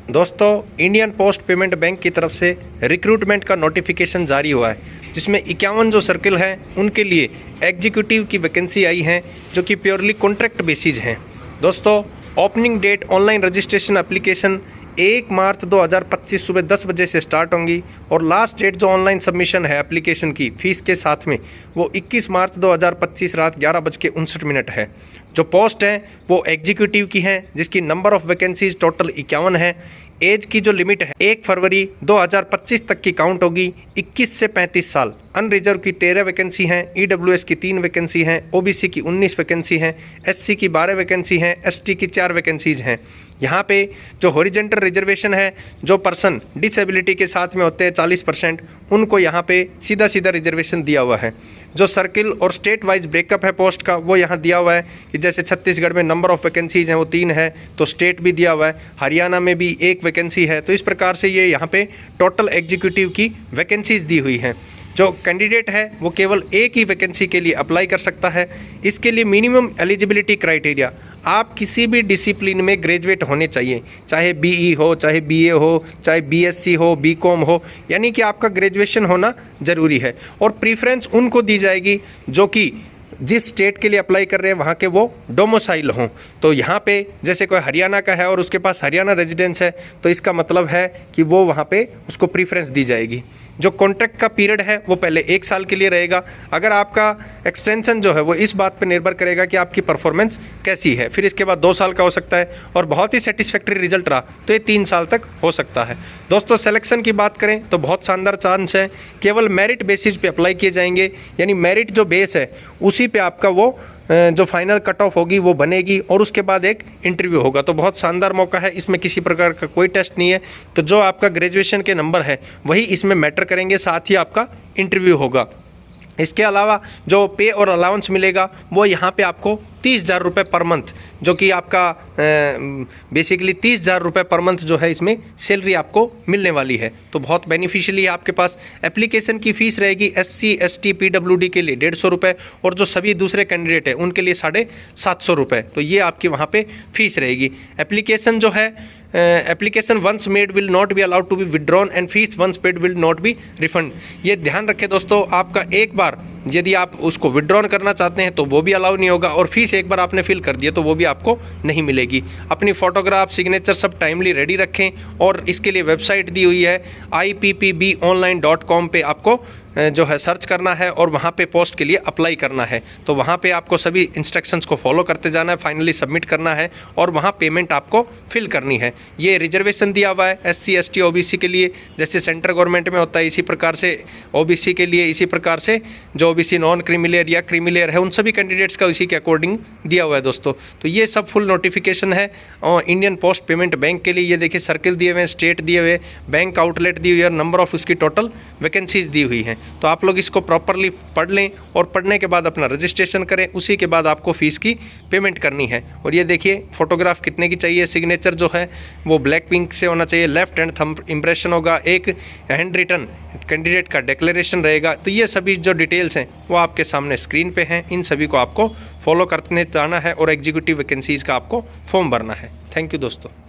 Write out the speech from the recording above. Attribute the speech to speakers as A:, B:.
A: दोस्तों Indian post payment bank की तरफ से रिक्रूटमेंट का नोटिफिकेशन जारी हुआ है, जिसमें 51 जो सर्किल हैं उनके लिए एग्जीक्यूटिव की वैकेंसी आई हैं, जो कि प्योरली कॉन्ट्रैक्ट बेसिस हैं। दोस्तों opening date online registration application 1 March 2025 सुबह 10 बजे से स्टार्ट होंगी और लास्ट डेट जो ऑनलाइन सबमिशन है एप्लीकेशन की फ़ीस के साथ में वो 21 मार्च 2025 रात 11:59 है। जो पोस्ट हैं वो एग्जीक्यूटिव की हैं, जिसकी नंबर ऑफ़ वैकेंसीज टोटल 51 है। एज की जो लिमिट है 1 फरवरी 2025 तक की काउंट होगी। 21 से 35 साल। अनरिजर्व की 13 वैकेंसी हैं, ईडब्ल्यूएस की 3 वैकेंसी हैं, ओबीसी की 19 वैकेंसी हैं, एससी की 12 वैकेंसी हैं, एसटी की 4 वैकेंसीज हैं। यहाँ पे जो हॉरिजेंटल रिजर्वेशन है, जो पर्सन डिसेबिलिटी के साथ में होते हैं 40%, उनको यहाँ पे सीधा सीधा रिजर्वेशन दिया हुआ है। जो सर्किल और स्टेट वाइज ब्रेकअप है पोस्ट का वो यहाँ दिया हुआ है कि जैसे छत्तीसगढ़ में नंबर ऑफ़ वैकेंसीज हैं वो 3 है, तो स्टेट भी दिया हुआ है। हरियाणा में भी 1 वैकेंसी है। तो इस प्रकार से ये यहाँ पे टोटल एग्जीक्यूटिव की वैकेंसीज दी हुई हैं। जो कैंडिडेट है वो केवल एक ही वैकेंसी के लिए अप्लाई कर सकता है। इसके लिए मिनिमम एलिजिबिलिटी क्राइटेरिया, आप किसी भी डिसिप्लिन में ग्रेजुएट होने चाहिए, चाहे बीई हो, चाहे बीए हो, चाहे बीएससी हो, बीकॉम हो, यानी कि आपका ग्रेजुएशन होना ज़रूरी है। और प्रीफ्रेंस उनको दी जाएगी जो कि जिस स्टेट के लिए अप्लाई कर रहे हैं वहाँ के वो डोमिसाइल हों। तो यहाँ पे जैसे कोई हरियाणा का है और उसके पास हरियाणा रेजिडेंस है, तो इसका मतलब है कि वो वहाँ पे उसको प्रीफ्रेंस दी जाएगी। जो कॉन्ट्रैक्ट का पीरियड है वो पहले 1 साल के लिए रहेगा। अगर आपका एक्सटेंशन जो है वो इस बात पे निर्भर करेगा कि आपकी परफॉर्मेंस कैसी है, फिर इसके बाद 2 साल का हो सकता है, और बहुत ही सेटिस्फैक्ट्री रिजल्ट रहा तो ये 3 साल तक हो सकता है। दोस्तों सिलेक्शन की बात करें तो बहुत शानदार चांस है। केवल मेरिट बेसिस पे अप्लाई किए जाएंगे, यानी मेरिट जो बेस है उसी पे आपका वो जो फाइनल कट ऑफ होगी वो बनेगी और उसके बाद एक इंटरव्यू होगा। तो बहुत शानदार मौका है, इसमें किसी प्रकार का कोई टेस्ट नहीं है। तो जो आपका ग्रेजुएशन के नंबर है वही इसमें मैटर करेंगे, साथ ही आपका इंटरव्यू होगा। इसके अलावा जो पे और अलाउंस मिलेगा वो यहाँ पे आपको 30,000 रुपये पर मंथ, जो कि आपका बेसिकली 30,000 रुपये पर मंथ जो है इसमें सैलरी आपको मिलने वाली है। तो बहुत बेनिफिशियली है आपके पास। एप्लीकेशन की फ़ीस रहेगी SC ST PWD के लिए 150 रुपये और जो सभी दूसरे कैंडिडेट हैं उनके लिए 750 रुपये। तो ये आपकी वहाँ पे फ़ीस रहेगी। एप्लीकेशन जो है application once made will not be allowed to be withdrawn and fees once paid will not be refund. ये ध्यान रखें दोस्तों, आपका एक बार यदि आप उसको विड्रॉन करना चाहते हैं तो वो भी अलाउ नहीं होगा, और फीस एक बार आपने फिल कर दिया तो वो भी आपको नहीं मिलेगी। अपनी फ़ोटोग्राफ सिग्नेचर सब टाइमली रेडी रखें, और इसके लिए वेबसाइट दी हुई है IPPBonline.com पे आपको जो है सर्च करना है और वहाँ पे पोस्ट के लिए अप्लाई करना है। तो वहाँ पे आपको सभी इंस्ट्रक्शंस को फॉलो करते जाना है, फाइनली सबमिट करना है और वहाँ पेमेंट आपको फिल करनी है। ये रिजर्वेशन दिया हुआ है SC ST OBC के लिए, जैसे सेंट्रल गवर्नमेंट में होता है इसी प्रकार से OBC के लिए, इसी प्रकार से जो OBC नॉन क्रीमिलेयर या क्रीमिलेयर है उन सभी कैंडिडेट्स का इसी के अकॉर्डिंग दिया हुआ है दोस्तों। तो ये सब फुल नोटिफिकेशन है इंडियन पोस्ट पेमेंट बैंक के लिए। ये देखिए सर्किल दिए हुए हैं, स्टेट दिए हुए, बैंक आउटलेट दी हुई है, नंबर ऑफ उसकी टोटल वैकेंसीज दी हुई हैं। तो आप लोग इसको प्रॉपरली पढ़ लें और पढ़ने के बाद अपना रजिस्ट्रेशन करें, उसी के बाद आपको फ़ीस की पेमेंट करनी है। और ये देखिए फ़ोटोग्राफ कितने की चाहिए, सिग्नेचर जो है वो ब्लैक पिंक से होना चाहिए, लेफ्ट हैंड थंब इम्प्रेशन होगा, एक हैंड रिटन कैंडिडेट का डिक्लेरेशन रहेगा। तो ये सभी जो डिटेल्स हैं वो आपके सामने स्क्रीन पे हैं, इन सभी को आपको फॉलो करते जाना है और एग्जीक्यूटिव वैकेंसीज़ का आपको फॉर्म भरना है। थैंक यू दोस्तों।